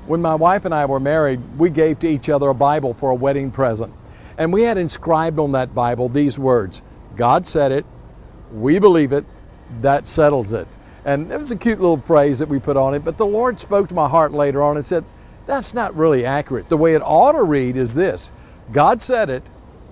When my wife and I were married, we gave to each other a Bible for a wedding present. And we had inscribed on that Bible these words: God said it, we believe it, that settles it. And it was a cute little phrase that we put on it, but the Lord spoke to my heart later on and said, that's not really accurate. The way it ought to read is this: God said it,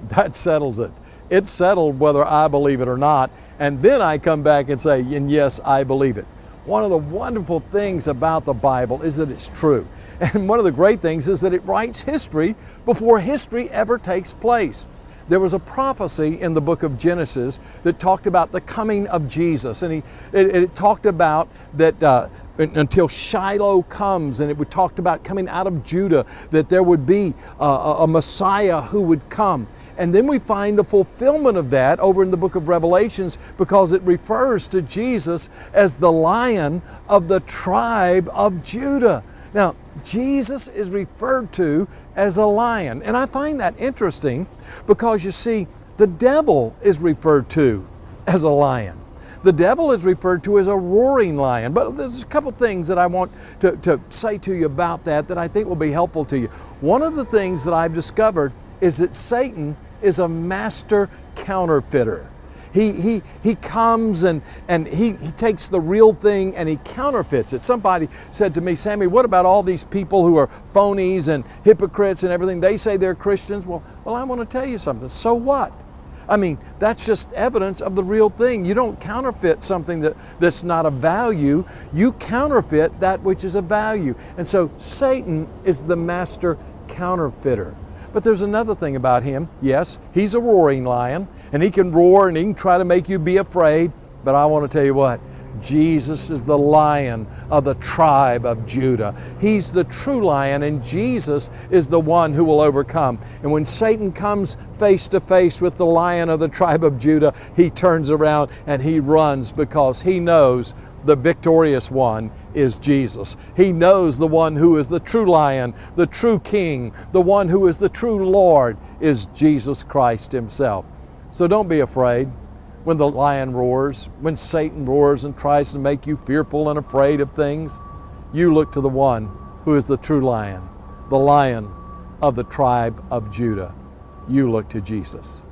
that settles it. It's settled whether I believe it or not. And then I come back and say, and yes, I believe it. One of the wonderful things about the Bible is that it's true. And one of the great things is that it writes history before history ever takes place. There was a prophecy in the book of Genesis that talked about the coming of Jesus. And it talked about that until Shiloh comes, and it talked about coming out of Judah, that there would be a Messiah who would come. And then we find the fulfillment of that over in the book of Revelations, because it refers to Jesus as the Lion of the tribe of Judah. Now, Jesus is referred to as a lion, and I find that interesting because, you see, the devil is referred to as a lion. The devil is referred to as a roaring lion. But there's a couple things that I want to say to you about that I think will be helpful to you. One of the things that I've discovered is that Satan is a master counterfeiter. He comes and he takes the real thing and he counterfeits it. Somebody said to me, Sammy, what about all these people who are phonies and hypocrites and everything? They say they're Christians. Well, I want to tell you something. So what? I mean, that's just evidence of the real thing. You don't counterfeit something that's not of value. You counterfeit that which is of value. And so Satan is the master counterfeiter. But there's another thing about him. Yes, he's a roaring lion, and he can roar and he can try to make you be afraid. But I want to tell you what, Jesus is the Lion of the tribe of Judah. He's the true lion, and Jesus is the one who will overcome. And when Satan comes face to face with the Lion of the tribe of Judah, he turns around and he runs, because he knows the victorious one is Jesus. He knows the one who is the true lion, the true king, the one who is the true Lord is Jesus Christ himself. So don't be afraid when the lion roars, when Satan roars and tries to make you fearful and afraid of things. You look to the one who is the true lion, the Lion of the tribe of Judah. You look to Jesus.